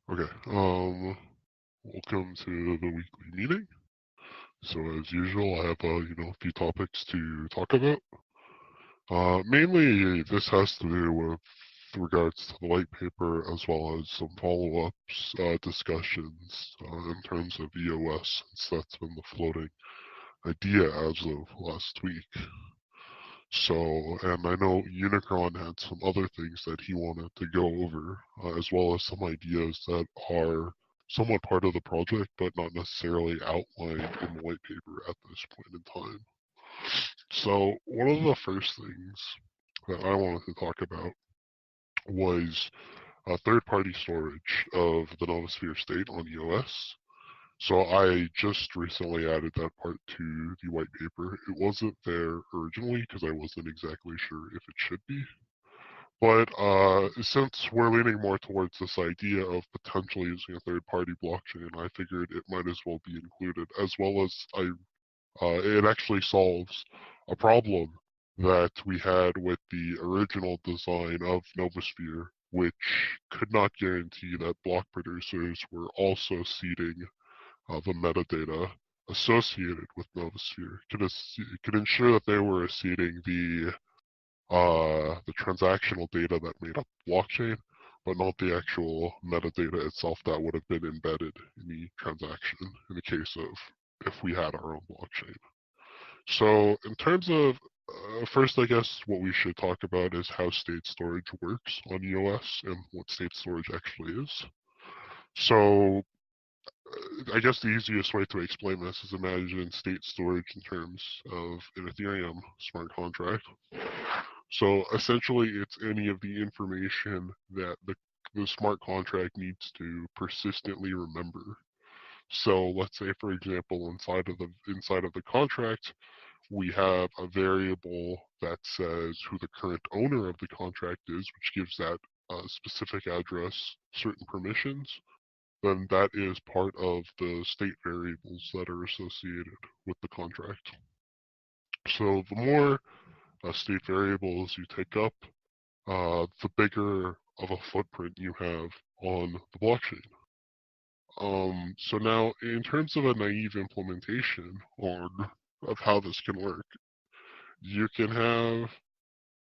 Okay, welcome to the weekly meeting. So as usual, I have a few topics to talk about. Mainly, this has to do with regards to the white paper as well as some follow-ups, discussions in terms of EOS, since that's been the floating idea as of last week. So, and I know Unicron had some other things that he wanted to go over, as well as some ideas that are somewhat part of the project, but not necessarily outlined in the white paper at this point in time. So, one of the first things that I wanted to talk about was third-party storage of the Novusphere state on EOS. So I just recently added that part to the white paper. It wasn't there originally because I wasn't exactly sure if it should be. But since we're leaning more towards this idea of potentially using a third-party blockchain, I figured it might as well be included, as well as it actually solves a problem that we had with the original design of Novusphere, which could not guarantee that block producers were also seeding the metadata associated with Novusphere. Could ensure that they were seeding the transactional data that made up blockchain, but not the actual metadata itself that would have been embedded in the transaction in the case of if we had our own blockchain. So in terms of first, I guess what we should talk about is how state storage works on EOS and what state storage actually is. So I guess the easiest way to explain this is imagine state storage in terms of an Ethereum smart contract. So essentially, it's any of the information that the smart contract needs to persistently remember. So let's say, for example, inside of the contract, we have a variable that says who the current owner of the contract is, which gives that specific address certain permissions. Then that is part of the state variables that are associated with the contract. So the more state variables you take up, the bigger of a footprint you have on the blockchain. So now, in terms of a naive implementation of how this can work, you can have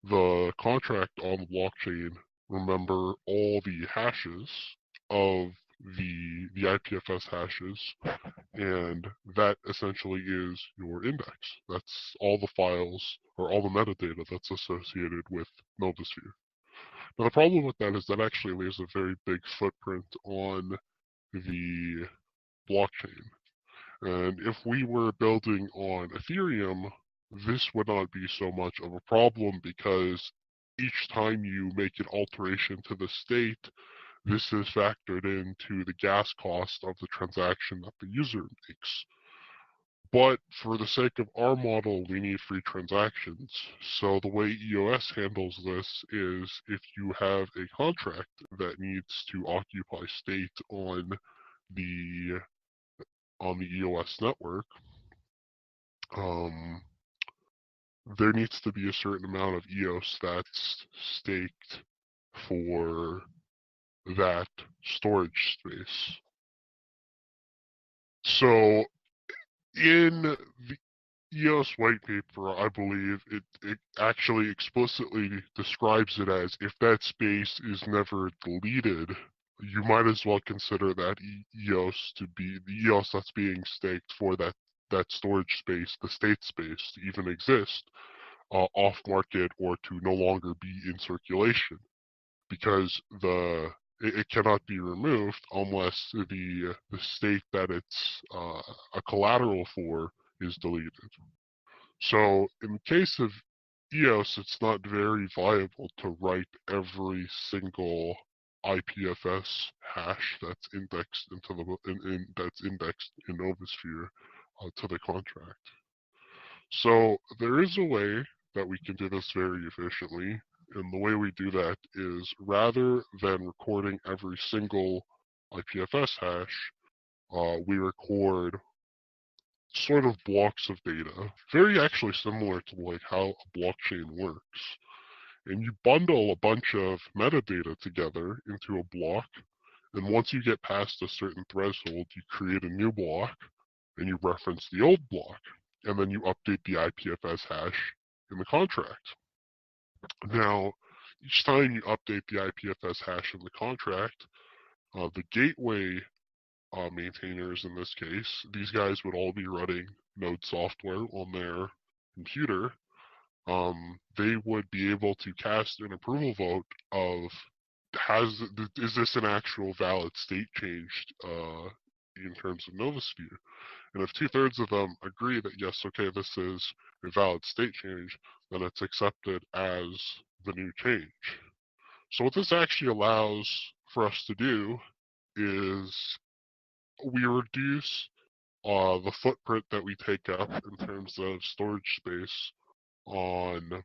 the contract on the blockchain remember all the hashes of the IPFS hashes, and that essentially is your index. That's all the files or all the metadata that's associated with Novusphere. Now the problem with that is that actually leaves a very big footprint on the blockchain. And if we were building on Ethereum, this would not be so much of a problem because each time you make an alteration to the state, this is factored into the gas cost of the transaction that the user makes. But for the sake of our model, we need free transactions. So the way EOS handles this is if you have a contract that needs to occupy state the on the EOS network, um, there needs to be a certain amount of EOS that's staked for that storage space. So in the EOS white paper, I believe it actually explicitly describes it as if that space is never deleted, you might as well consider that EOS to be the EOS that's being staked for that storage space, the state space, to even exist, off market or to no longer be in circulation, because it cannot be removed unless the state that it's a collateral for is deleted. So in the case of EOS, it's not very viable to write every single IPFS hash that's indexed into that's indexed in Novusphere to the contract. So there is a way that we can do this very efficiently, and the way we do that is rather than recording every single IPFS hash, we record sort of blocks of data, very actually similar to like how a blockchain works. And you bundle a bunch of metadata together into a block, And once you get past a certain threshold, you create a new block and you reference the old block. And then you update the IPFS hash in the contract. Now, each time you update the IPFS hash in the contract, the gateway maintainers in this case, these guys would all be running Node software on their computer. They would be able to cast an approval vote of is this an actual valid state change in terms of Novusphere? And if 2/3 of them agree that yes, okay, this is a valid state change, then it's accepted as the new change. So what this actually allows for us to do is we reduce the footprint that we take up in terms of storage space on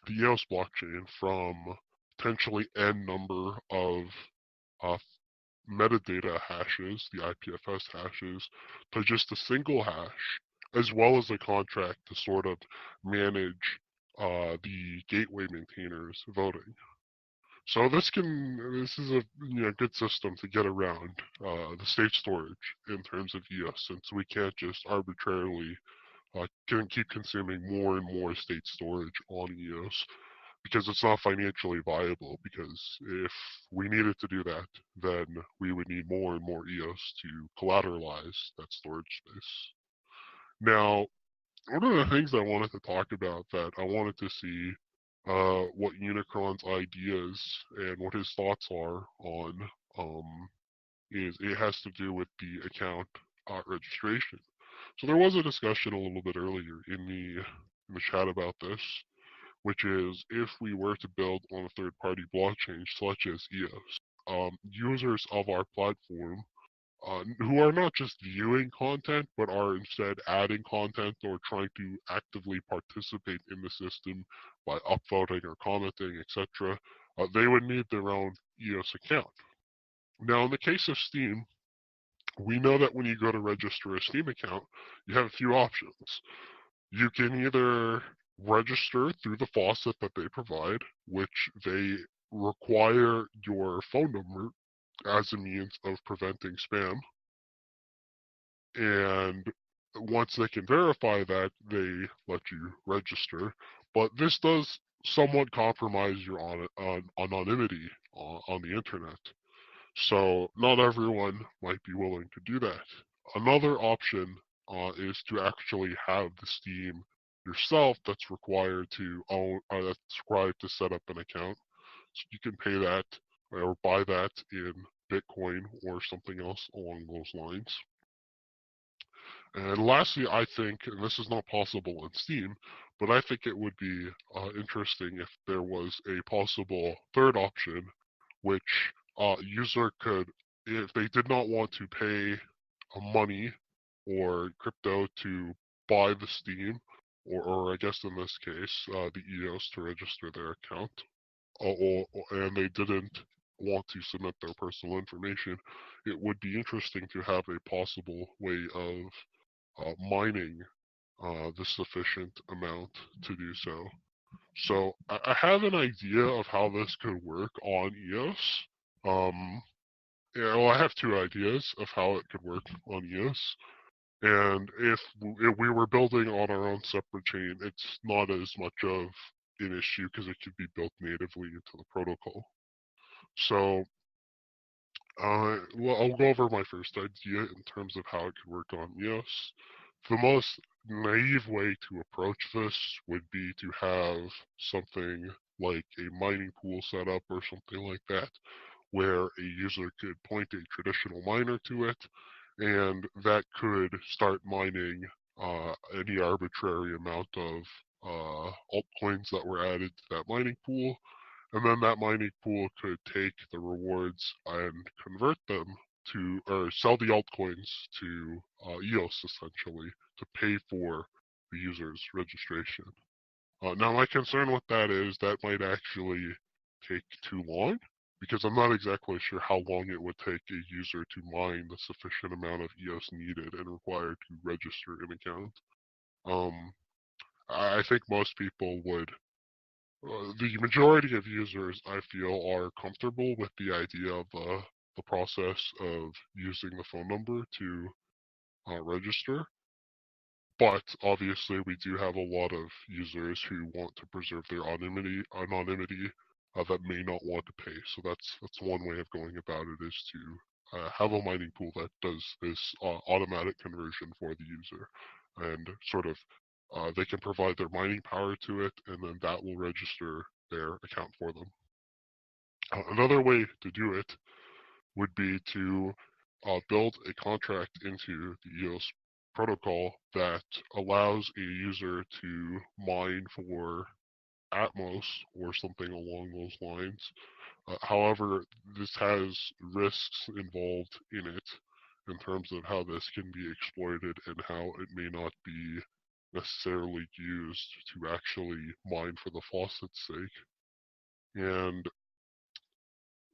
the EOS blockchain from potentially n number of uh, metadata hashes, the IPFS hashes, to just a single hash, as well as a contract to sort of manage the gateway maintainers voting. So this is a good system to get around the state storage in terms of EOS, since we can't just arbitrarily keep consuming more and more state storage on EOS because it's not financially viable. Because if we needed to do that, then we would need more and more EOS to collateralize that storage space. Now, one of the things I wanted to talk about that I wanted to see what Unicron's ideas and what his thoughts are on is it has to do with the account registration. So there was a discussion a little bit earlier in the chat about this, which is if we were to build on a third-party blockchain such as EOS, users of our platform who are not just viewing content, but are instead adding content or trying to actively participate in the system by upvoting or commenting, etc., they would need their own EOS account. Now, in the case of Steam, we know that when you go to register a Steam account, you have a few options. You can either register through the faucet that they provide, which they require your phone number as a means of preventing spam. And once they can verify that, they let you register. But this does somewhat compromise your anonymity on the internet. So not everyone might be willing to do that. Another option is to actually have the Steam yourself that's required to own, that's required to set up an account. So you can pay that or buy that in Bitcoin or something else along those lines. And lastly, I think, and this is not possible in Steam, but I think it would be interesting if there was a possible third option, which user could, if they did not want to pay money or crypto to buy the Steam, or I guess in this case, the EOS to register their account, and they didn't want to submit their personal information, it would be interesting to have a possible way of mining the sufficient amount to do so. So I have an idea of how this could work on EOS. Yeah, well, I have two ideas of how it could work on EOS. And if we were building on our own separate chain, it's not as much of an issue because it could be built natively into the protocol. So well, I'll go over my first idea in terms of how it could work on EOS. The most naive way to approach this would be to have something like a mining pool set up or something like that, where a user could point a traditional miner to it, and that could start mining any arbitrary amount of altcoins that were added to that mining pool, and then that mining pool could take the rewards and convert them to, or sell the altcoins to EOS essentially to pay for the user's registration. Now, my concern with that is that might actually take too long because I'm not exactly sure how long it would take a user to mine the sufficient amount of EOS needed and required to register an account. I think most people would the majority of users, I feel, are comfortable with the idea of the process of using the phone number to register. But obviously, we do have a lot of users who want to preserve their anonymity that may not want to pay. So that's one way of going about it, is to have a mining pool that does this automatic conversion for the user, and sort of they can provide their mining power to it, and then that will register their account for them. Another way to do it would be to build a contract into the EOS protocol that allows a user to mine for Atmos or something along those lines. However, this has risks involved in it in terms of how this can be exploited and how it may not be necessarily used to actually mine for the faucet's sake. And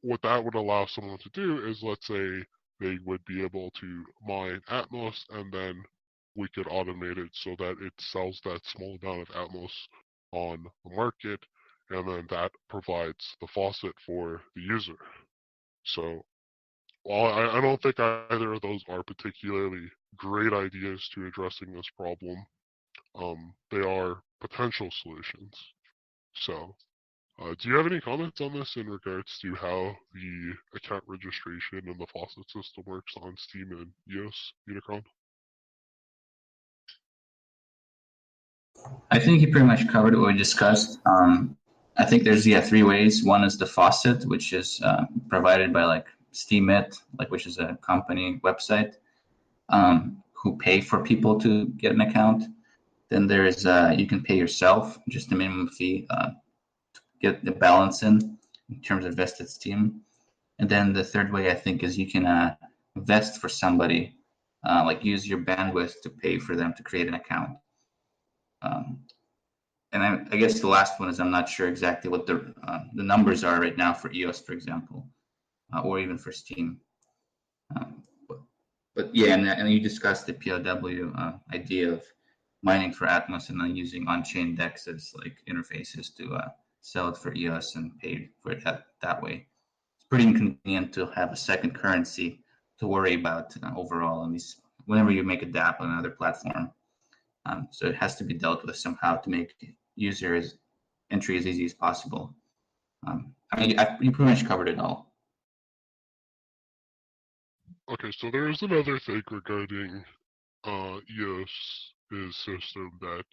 what that would allow someone to do is, let's say they would be able to mine Atmos, and then we could automate it so that it sells that small amount of Atmos on the market, and then that provides the faucet for the user. So while I don't think either of those are particularly great ideas to addressing this problem, they are potential solutions. So do you have any comments on this in regards to how the account registration and the faucet system works on Steam and EOS Unicron? I think you pretty much covered what we discussed. I think there's three ways. One is the faucet, which is provided by like Steemit, like which is a company website, who pay for people to get an account. Then there's you can pay yourself just a minimum fee to get the balance in terms of vested Steem. And then the third way I think is you can vest for somebody, like use your bandwidth to pay for them to create an account. And I guess the last one is I'm not sure exactly what the numbers are right now for EOS, for example, or even for Steam. But yeah, and you discussed the POW idea of mining for Atmos and then using on-chain dexes like interfaces to sell it for EOS and pay for it that way. It's pretty inconvenient to have a second currency to worry about overall, at least whenever you make a DApp on another platform. So it has to be dealt with somehow to make users entry as easy as possible. I mean, you pretty much covered it all. Okay, so there is another thing regarding EOS's system that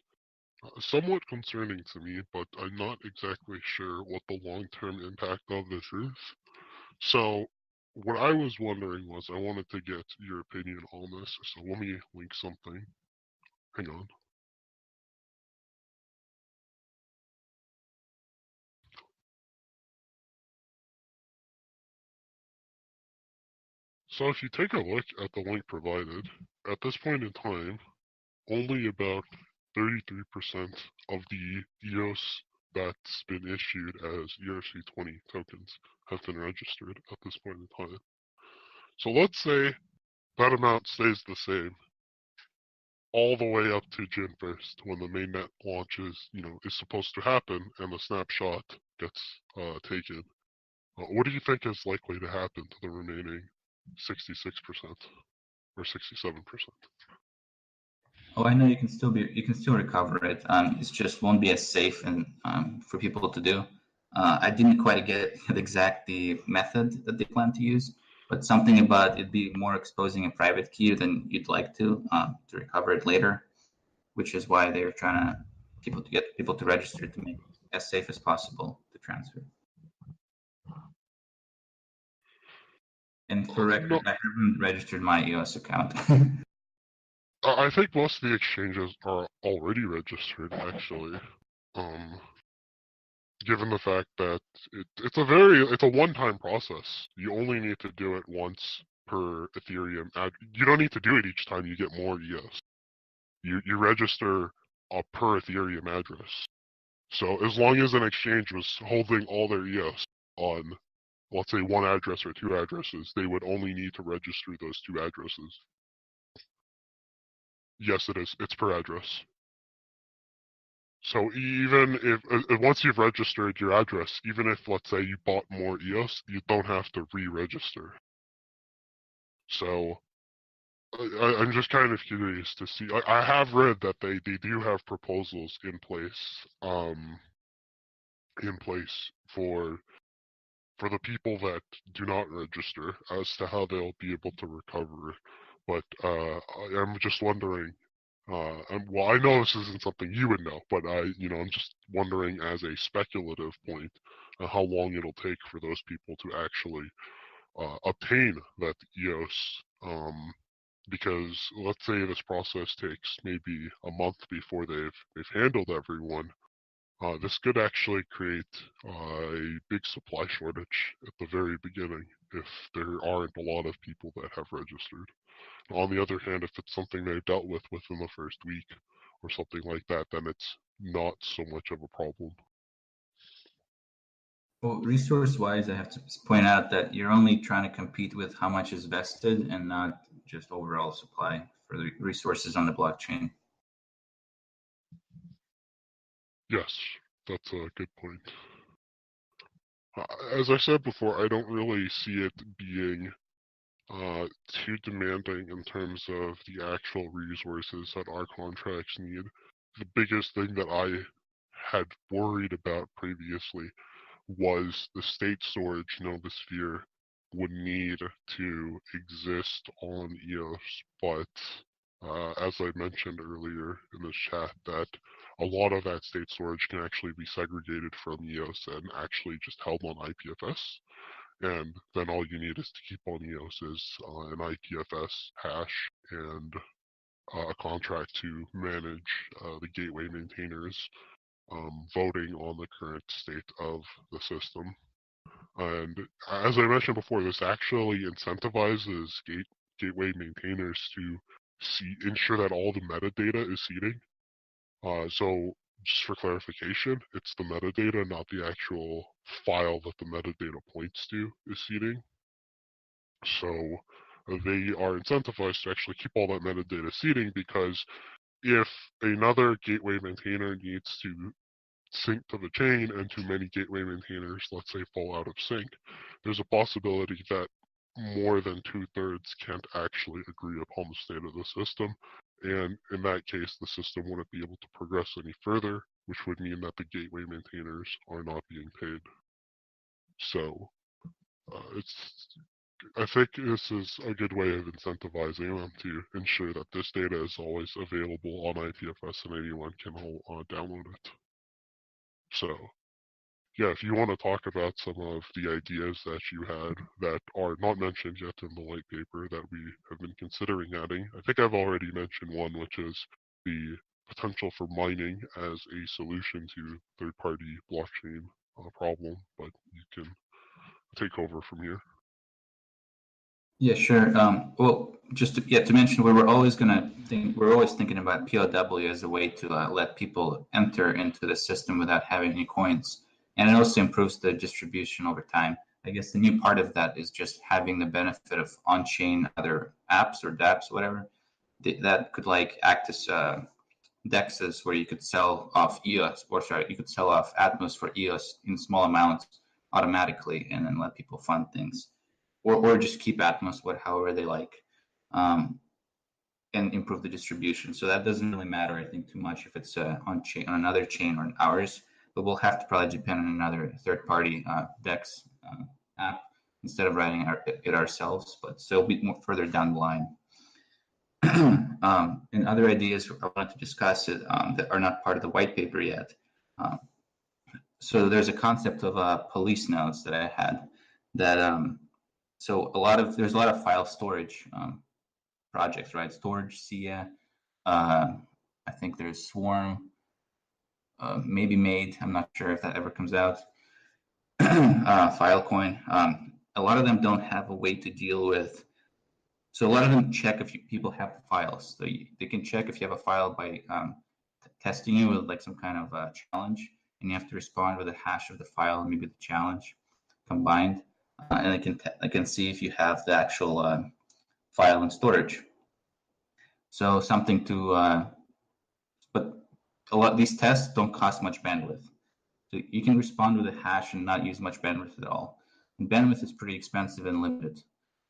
somewhat concerning to me, but I'm not exactly sure what the long-term impact of this is. So what I was wondering was, I wanted to get your opinion on this, so let me link something. Hang on. So if you take a look at the link provided, at this point in time, only about 33% of the EOS that's been issued as ERC20 tokens have been registered at this point in time. So let's say that amount stays the same all the way up to June 1st, when the mainnet launches, is supposed to happen, and the snapshot gets taken. What do you think is likely to happen to the remaining 66% or 67%? Oh, I know you can still recover it. It just won't be as safe and for people to do. I didn't quite get the method that they plan to use, but something about it being more exposing a private key than you'd like to recover it later, which is why they're trying to get people to register to make it as safe as possible to transfer. And for record, No, I haven't registered my EOS account. I think most of the exchanges are already registered, actually. Given the fact that it's a one-time process. You only need to do it once per Ethereum. You don't need to do it each time you get more EOS. You register a per Ethereum address. So as long as an exchange was holding all their EOS on, let's say, one address or two addresses, they would only need to register those two addresses. Yes, it is. It's per address. So even if once you've registered your address, even if, let's say, you bought more EOS, you don't have to re-register. So I'm just kind of curious to see. I have read that they do have proposals in place for the people that do not register as to how they'll be able to recover. But I'm just wondering. Well, I know this isn't something you would know, but I'm just wondering as a speculative point how long it'll take for those people to actually obtain that EOS. Because let's say this process takes maybe a month before they've handled everyone, this could actually create a big supply shortage at the very beginning if there aren't a lot of people that have registered. On the other hand, if it's something they've dealt with within the first week or something like that, then it's not so much of a problem. Well, resource-wise, I have to point out that you're only trying to compete with how much is vested and not just overall supply for the resources on the blockchain. Yes, that's a good point. As I said before, I don't really see it being too demanding in terms of the actual resources that our contracts need. The biggest thing that I had worried about previously was the state storage Novusphere would need to exist on EOS, but as I mentioned earlier in the chat, that a lot of that state storage can actually be segregated from EOS and actually just held on IPFS. And then all you need is to keep on EOS is an IPFS hash and a contract to manage the gateway maintainers voting on the current state of the system. And as I mentioned before, this actually incentivizes gateway maintainers to ensure that all the metadata is seeding. So just for clarification, it's the metadata, not the actual file that the metadata points to is seeding. So they are incentivized to actually keep all that metadata seeding, because if another gateway maintainer needs to sync to the chain and too many gateway maintainers, let's say, fall out of sync, there's a possibility that more than 2/3 can't actually agree upon the state of the system. And in that case, the system wouldn't be able to progress any further, which would mean that the gateway maintainers are not being paid. So I think this is a good way of incentivizing them to ensure that this data is always available on IPFS and anyone can download it. So yeah, if you want to talk about some of the ideas that you had that are not mentioned yet in the white paper that we have been considering adding, I think I've already mentioned one, which is the potential for mining as a solution to third-party blockchain problem, but you can take over from here. Yeah, sure. Well, just to mention, we're always thinking about POW as a way to let people enter into the system without having any coins, and it also improves the distribution over time. I guess the new part of that is just having the benefit of on-chain other apps or dApps, whatever, that could like act as dexes where you could sell off EOS, or sorry, you could sell off Atmos for EOS in small amounts automatically, and then let people fund things, or just keep Atmos however they like, and improve the distribution. So that doesn't really matter, I think, too much if it's on another chain or on ours, but we'll have to probably depend on another third-party DEX app instead of writing it ourselves, but still be more further down the line. And other ideas I wanted to discuss that are not part of the white paper yet. So there's a concept of police nodes that I had that so there's a lot of file storage projects, right? Storage, SIA, I think there's Swarm, maybe Made. I'm not sure if that ever comes out. Filecoin. A lot of them don't have a way to deal with. So a lot of them check if people have the files. So they can check if you have a file by testing you with like some kind of challenge, and you have to respond with a hash of the file and maybe the challenge combined, and they can see if you have the actual file in storage. So something to, but a lot of these tests don't cost much bandwidth. So you can respond with a hash and not use much bandwidth at all. And bandwidth is pretty expensive and limited.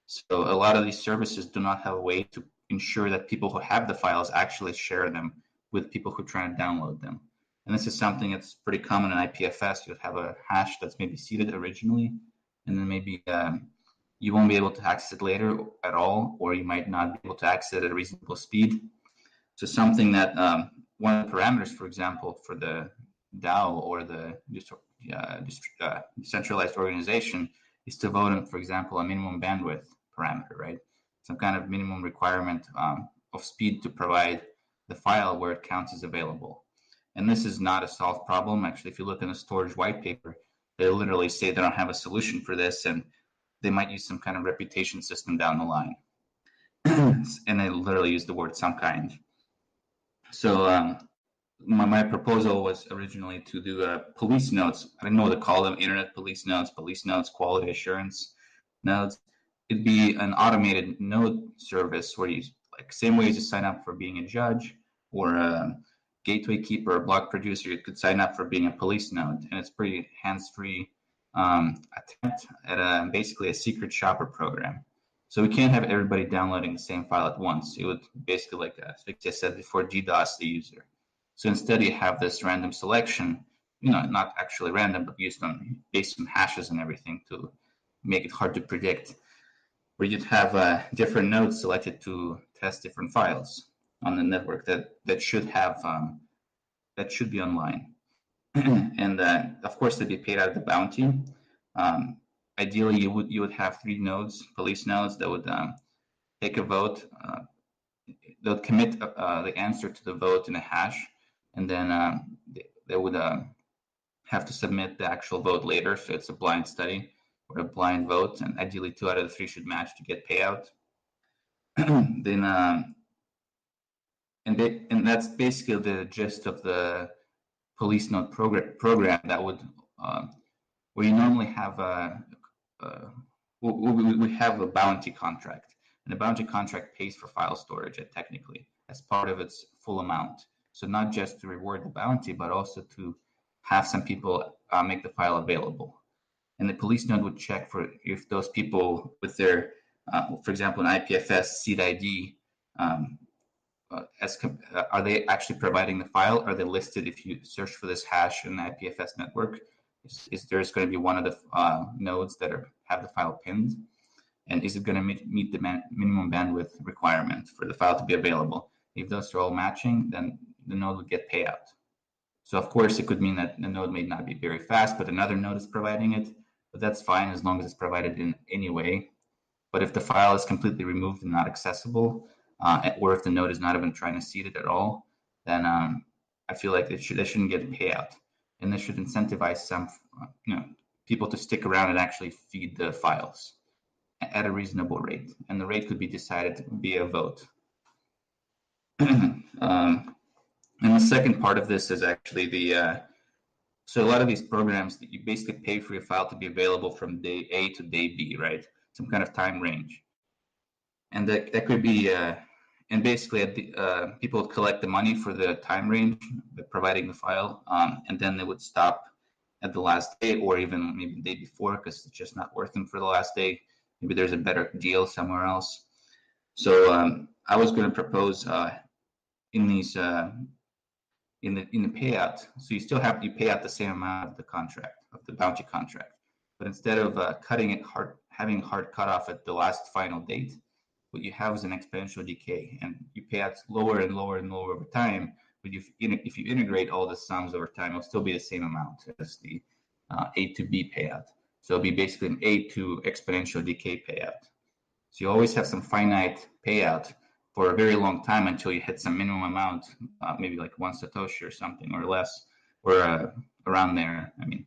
So a lot of these services do not have a way to ensure that people who have the files actually share them with people who try to download them. And this is something that's pretty common in IPFS. You'll have a hash that's maybe seeded originally, and then maybe you won't be able to access it later at all, or you might not be able to access it at a reasonable speed. So something that one of the parameters, for example, for the DAO or the decentralized organization is to vote on, for example, a minimum bandwidth parameter, right? Some kind of minimum requirement of speed to provide the file where it counts as available. And this is not a solved problem. Actually, if you look in the storage white paper, they literally say they don't have a solution for this, and they might use some kind of reputation system down the line. And they literally use the word some kind. So my proposal was originally to do police nodes. I don't know what to call them: internet police nodes, quality assurance nodes. It'd be an automated node service where you, like, same way as you sign up for being a judge or a gateway keeper or block producer, you could sign up for being a police node, and it's pretty hands-free attempt at basically a secret shopper program. So we can't have everybody downloading the same file at once. It would basically, like Victor said before, DDoS the user. So instead, you have this random selection, not actually random, but based on hashes and everything to make it hard to predict, where you'd have different nodes selected to test different files on the network that should be online. And of course, they'd be paid out of the bounty. Ideally, you would have 3 nodes, police nodes, that would take a vote. They'll commit the answer to the vote in a hash, and then they would have to submit the actual vote later. So it's a blind study or a blind vote, and ideally 2 out of the 3 should match to get payout. Then and that's basically the gist of the police node program that would where you normally have we have a bounty contract, and the bounty contract pays for file storage technically as part of its full amount. So not just to reward the bounty, but also to have some people make the file available. And the police node would check for if those people with their, for example, an IPFS seed ID, are they actually providing the file? Are they listed if you search for this hash in the IPFS network? Is there's going to be one of the nodes that have the file pinned? And is it going to meet the minimum bandwidth requirement for the file to be available? If those are all matching, then the node would get payout. So of course, it could mean that the node may not be very fast, but another node is providing it. But that's fine as long as it's provided in any way. But if the file is completely removed and not accessible, or if the node is not even trying to seed it at all, then I feel like they shouldn't get a payout, and this should incentivize some people to stick around and actually feed the files at a reasonable rate, and the rate could be decided via vote. And the second part of this is actually so a lot of these programs that you basically pay for your file to be available from day A to day B, right? Some kind of time range. And that could be, and basically people would collect the money for the time range, providing the file, and then they would stop at the last day or even maybe the day before because it's just not worth them for the last day. Maybe there's a better deal somewhere else. So I was going to propose in these in the payout. So you pay out the same amount of the contract, of the bounty contract, but instead of having hard cutoff at the last final date, what you have is an exponential decay, and you pay out lower and lower and lower over time. But if you integrate all the sums over time, it'll still be the same amount as the A to B payout. So it'll be basically an A to exponential decay payout. So you always have some finite payout for a very long time until you hit some minimum amount, maybe like 1 Satoshi or something or less, or around there. I mean,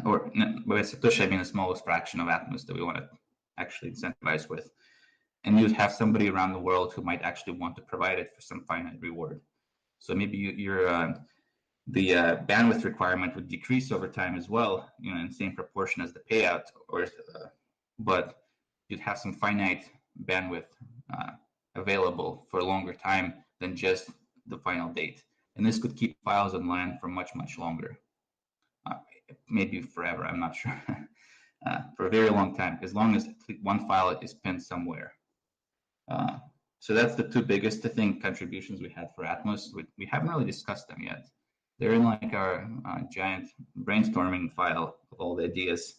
or by Satoshi, I mean the smallest fraction of atoms that we want to actually incentivize with. And you'd have somebody around the world who might actually want to provide it for some finite reward. So maybe the bandwidth requirement would decrease over time as well, in the same proportion as the payout, but you'd have some finite bandwidth available for a longer time than just the final date. And this could keep files online for much, much longer. Maybe forever, I'm not sure. for a very long time, as long as one file is pinned somewhere. So that's the two biggest, I think, contributions we had for Atmos. We haven't really discussed them yet. They're in like our giant brainstorming file of all the ideas,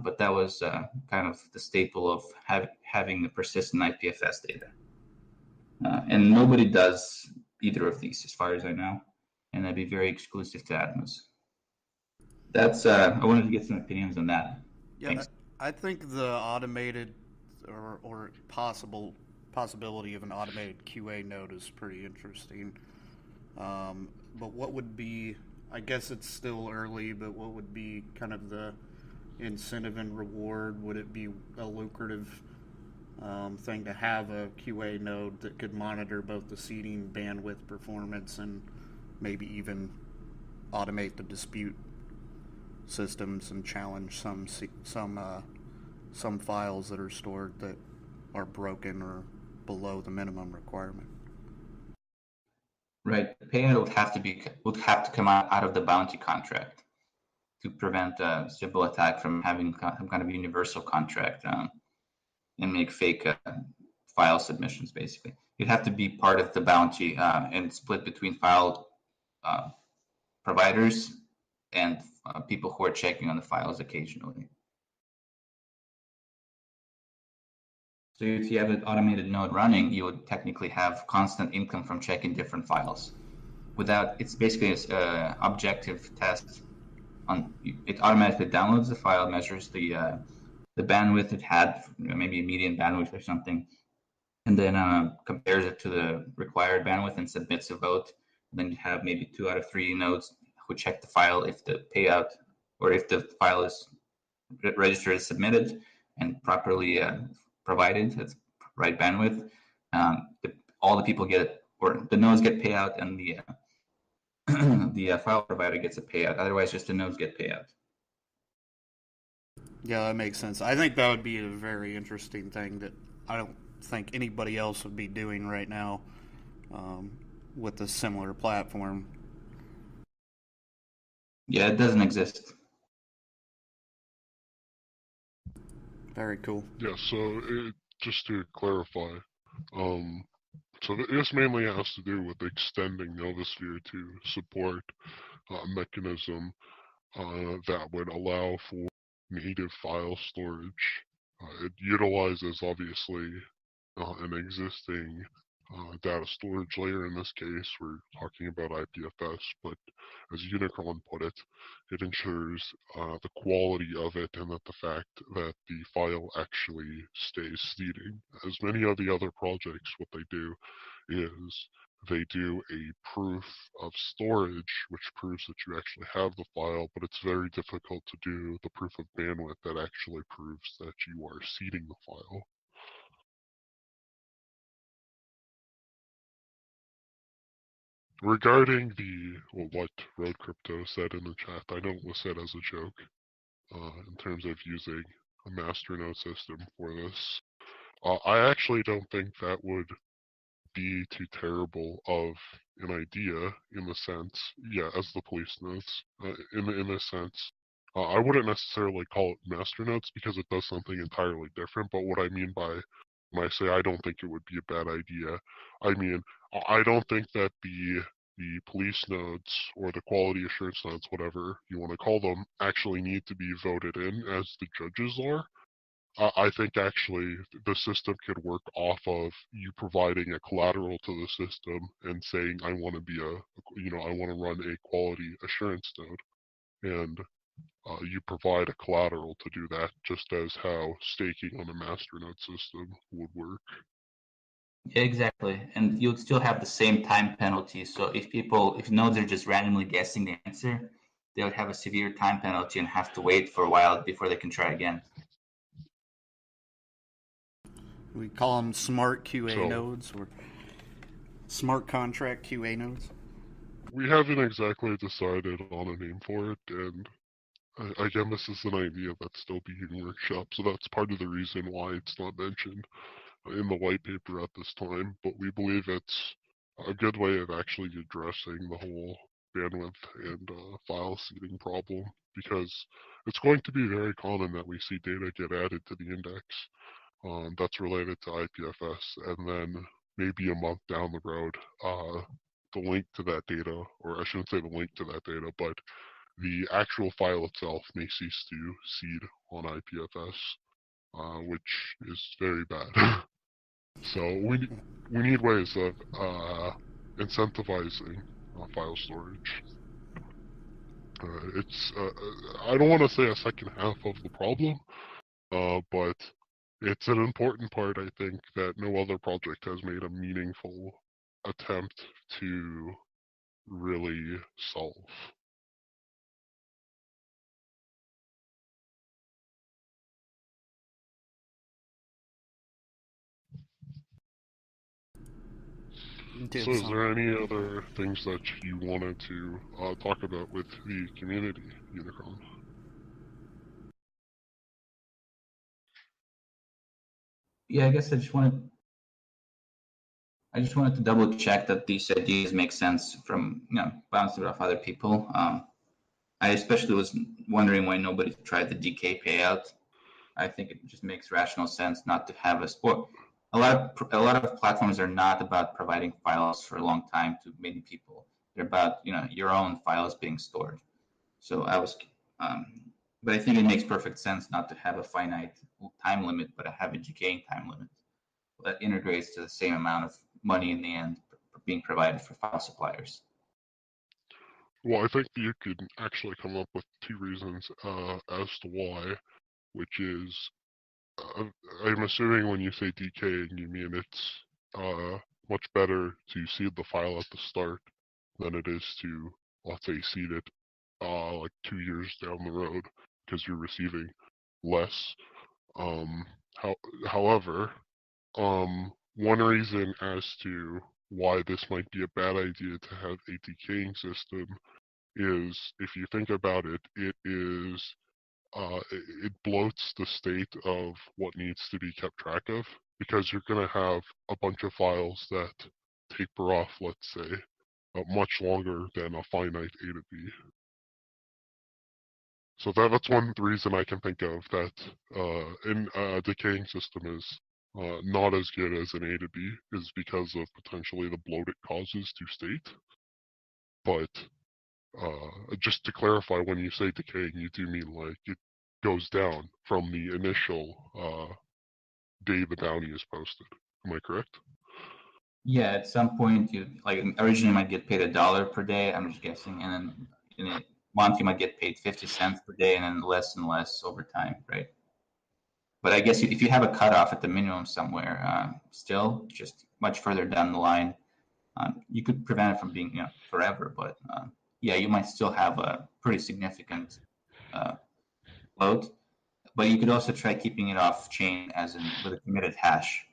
but that was kind of the staple of having the persistent IPFS data. And nobody does either of these, as far as I know, and that'd be very exclusive to Atmos. That's I wanted to get some opinions on that. Yeah, Thanks. I think the automated or possibility of an automated QA node is pretty interesting. But what would be, I guess it's still early, but what would be kind of the incentive and reward? Would it be a lucrative thing to have a QA node that could monitor both the seeding bandwidth performance and maybe even automate the dispute systems and challenge some files that are stored that are broken or below the minimum requirement? Right, the payout would have to come out of the bounty contract to prevent a Sybil attack from having some kind of universal contract and make fake file submissions. Basically, you'd have to be part of the bounty and split between file providers and people who are checking on the files occasionally. So if you have an automated node running, you would technically have constant income from checking different files. It's basically an objective test. It automatically downloads the file, measures the bandwidth it had, maybe a median bandwidth or something, and then compares it to the required bandwidth and submits a vote. And then you have maybe 2 out of 3 nodes who check the file if the payout or if the file is registered as submitted and properly provided at right bandwidth. All the people get, or the nodes get payout, and the file provider gets a payout. Otherwise, just the nodes get payout. Yeah, that makes sense. I think that would be a very interesting thing that I don't think anybody else would be doing right now with a similar platform. Yeah, it doesn't exist. Very cool. Yeah, so just to clarify, so this mainly has to do with extending Novusphere to support a mechanism that would allow for native file storage. It utilizes, obviously, an existing data storage layer. In this case, we're talking about IPFS, but as Unicron put it, it ensures the quality of it and that the fact that the file actually stays seeding. As many of the other projects, what they do is they do a proof of storage, which proves that you actually have the file, but it's very difficult to do the proof of bandwidth that actually proves that you are seeding the file. Regarding what Road Crypto said in the chat, I know it was said as a joke in terms of using a masternode system for this. I actually don't think that would be too terrible of an idea in the sense, yeah, as the police knows, in this sense. I wouldn't necessarily call it masternodes because it does something entirely different, but what I mean by when I say I don't think it would be a bad idea, I mean, I don't think that the police nodes or the quality assurance nodes, whatever you want to call them, actually need to be voted in as the judges are. I think actually the system could work off of you providing a collateral to the system and saying, I want to be I want to run a quality assurance node. And you provide a collateral to do that, just as how staking on a masternode system would work. Yeah, exactly. And you'd still have the same time penalty. So if nodes are just randomly guessing the answer, they would have a severe time penalty and have to wait for a while before they can try again. We call them smart QA nodes or smart contract QA nodes. We haven't exactly decided on a name for it, and again, this is an idea that's still being workshopped, so that's part of the reason why it's not mentioned in the white paper at this time, but we believe it's a good way of actually addressing the whole bandwidth and file seeding problem, because it's going to be very common that we see data get added to the index that's related to IPFS, and then maybe a month down the road, the link to that data, or I shouldn't say the link to that data, but the actual file itself may cease to seed on IPFS, which is very bad. So we need ways of incentivizing file storage. It's I don't want to say a second half of the problem, but it's an important part, I think, that no other project has made a meaningful attempt to really solve. So is there any other things that you wanted to talk about with the community, Unicron? Yeah, I guess I just wanted to double check that these ideas make sense from, bouncing off other people. I especially was wondering why nobody tried the DK payout. I think it just makes rational sense not to have a sport. A lot of platforms are not about providing files for a long time to many people. They're about your own files being stored. So but I think it makes perfect sense not to have a finite time limit, but to have a decaying time limit that integrates to the same amount of money in the end being provided for file suppliers. Well, I think you could actually come up with two reasons as to why, which is, I'm assuming when you say decaying, you mean it's much better to seed the file at the start than it is to, let's say, seed it like 2 years down the road because you're receiving less. How, however, one reason as to why this might be a bad idea to have a decaying system is, if you think about it, it bloats the state of what needs to be kept track of, because you're going to have a bunch of files that taper off, let's say, much longer than a finite A to B. So that's one reason I can think of that in a decaying system is not as good as an A to B, is because of potentially the bloat it causes to state. But just to clarify, when you say decaying, you do mean like it goes down from the initial day the bounty is posted. Am I correct? Yeah, at some point you originally might get paid $1 per day. I'm just guessing, and then in a month you might get paid 50 cents per day, and then less and less over time, right? But I guess if you have a cutoff at the minimum somewhere, still just much further down the line, you could prevent it from being forever. But yeah, you might still have a pretty significant load. But you could also try keeping it off chain, as in with a committed hash.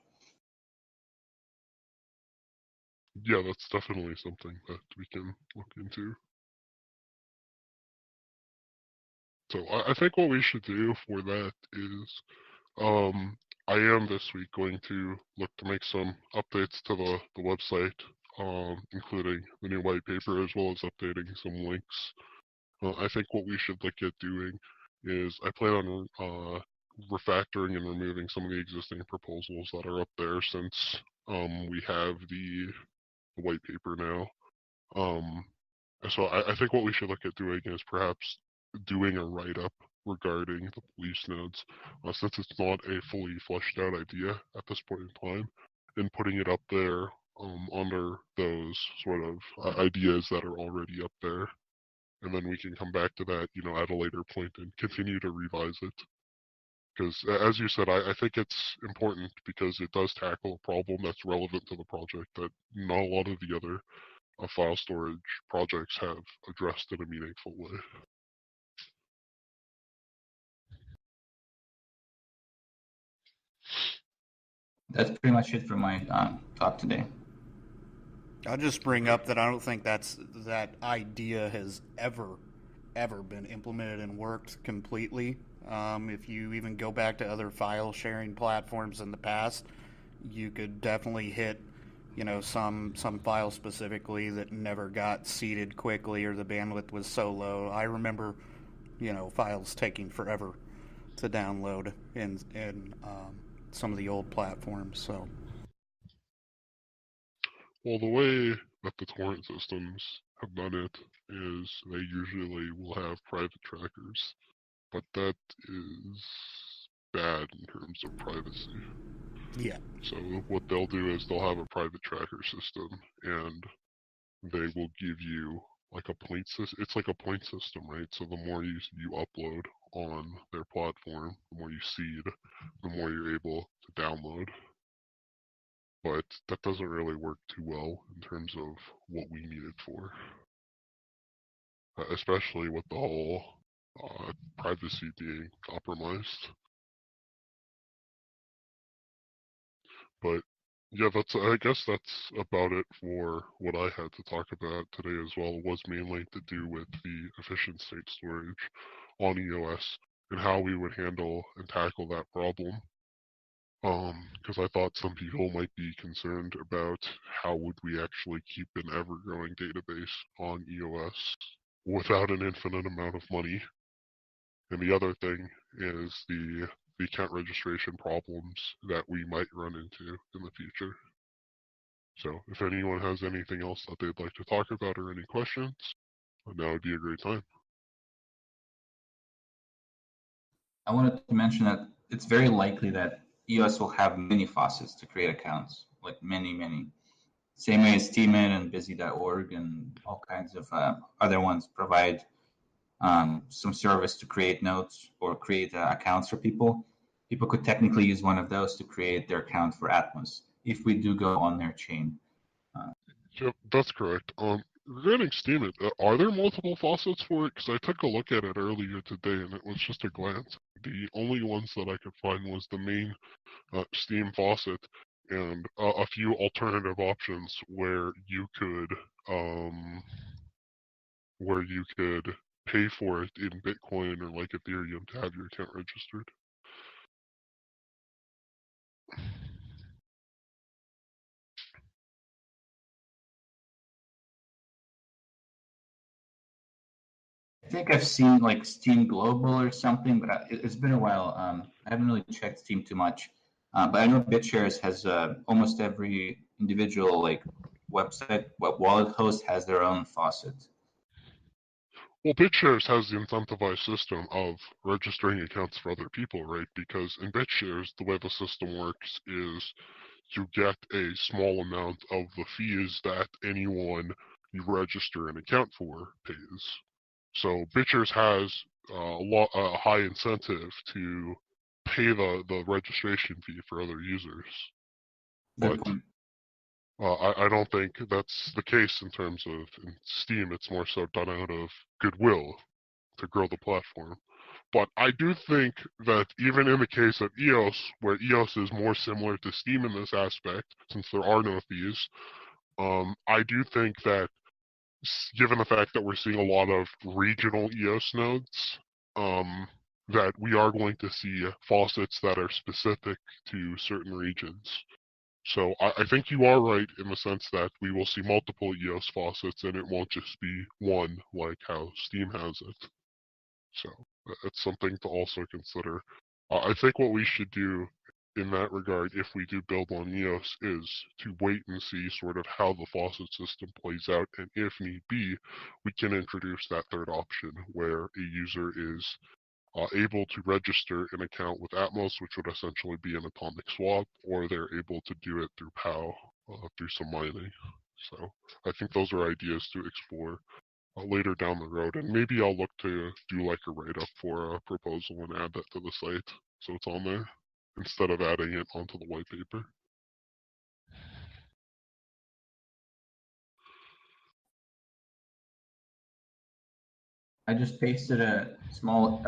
Yeah, that's definitely something that we can look into. So I think what we should do for that is, I am this week going to look to make some updates to the website, including the new white paper, as well as updating some links. I think what we should look at doing is, I plan on refactoring and removing some of the existing proposals that are up there, since we have the white paper now. So I think what we should look at doing is perhaps doing a write-up regarding the police nodes, since it's not a fully fleshed out idea at this point in time, and putting it up there under those sort of ideas that are already up there. And then we can come back to that, at a later point and continue to revise it. Because, as you said, I think it's important because it does tackle a problem that's relevant to the project that not a lot of the other file storage projects have addressed in a meaningful way. That's pretty much it for my talk today. I'll just bring up that I don't think that idea has ever been implemented and worked completely. If you even go back to other file sharing platforms in the past, you could definitely hit, some files specifically that never got seeded quickly, or the bandwidth was so low. I remember files taking forever to download in some of the old platforms. So, well, the way that the torrent systems have done it is they usually will have private trackers, but that is bad in terms of privacy. yeah. So what they'll do is they'll have a private tracker system, and they will give you like a point system. It's like a point system, right? So the more you upload on their platform, the more you seed, the more you're able to download. But that doesn't really work too well in terms of what we need it for, especially with the whole privacy being compromised. But yeah, I guess that's about it for what I had to talk about today as well. It was mainly to do with the efficient state storage on EOS and how we would handle and tackle that problem. Because I thought some people might be concerned about how would we actually keep an ever-growing database on EOS without an infinite amount of money. And the other thing is the account registration problems that we might run into in the future. So if anyone has anything else that they'd like to talk about or any questions, now would be a great time. I wanted to mention that it's very likely that EOS will have many faucets to create accounts, like many. Same way as Tmid and busy.org and all kinds of other ones provide some service to create notes or create accounts for people. People could technically use one of those to create their account for Atmos if we do go on their chain. Yep, that's correct. Regarding Steam, are there multiple faucets for it? Because I took a look at it earlier today, and it was just a glance. The only ones that I could find was the main Steam faucet and a few alternative options where you could pay for it in Bitcoin or like Ethereum to have your account registered. I think I've seen like Steam Global or something, but it's been a while. I haven't really checked Steam too much, but I know BitShares has almost every individual like website, wallet host has their own faucet. Well, BitShares has the incentivized system of registering accounts for other people, right? Because in BitShares, the way the system works is you get a small amount of the fees that anyone you register an account for pays. So BitShares has a high incentive to pay the registration fee for other users. Good But point. I don't think that's the case in terms of in Steam. It's more so done out of goodwill to grow the platform. But I do think that even in the case of EOS, where EOS is more similar to Steam in this aspect, since there are no fees, I do think that given the fact that we're seeing a lot of regional EOS nodes, that we are going to see faucets that are specific to certain regions. So I think you are right in the sense that we will see multiple EOS faucets and it won't just be one like how Steam has it. So that's something to also consider. I think what we should do in that regard, if we do build on EOS, is to wait and see sort of how the faucet system plays out, and if need be, we can introduce that third option where a user is able to register an account with Atmos, which would essentially be an atomic swap, or they're able to do it through POW, through some mining. So I think those are ideas to explore later down the road, and maybe I'll look to do like a write-up for a proposal and add that to the site so it's on there instead of adding it onto the white paper. I just pasted a small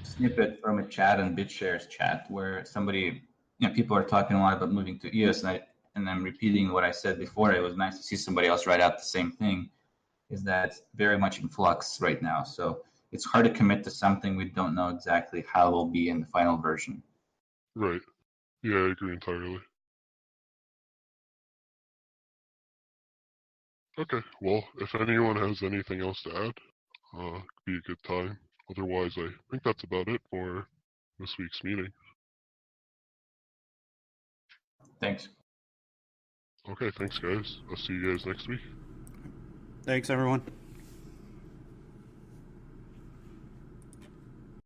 snippet from a chat in BitShares chat where somebody, people are talking a lot about moving to EOS, and I'm repeating what I said before. It was nice to see somebody else write out the same thing. Is that it's very much in flux right now, so it's hard to commit to something we don't know exactly how it will be in the final version. Right. Yeah, I agree entirely. Okay, well, if anyone has anything else to add, it'd be a good time. Otherwise, I think that's about it for this week's meeting. Thanks. Okay, thanks guys. I'll see you guys next week. Thanks, everyone.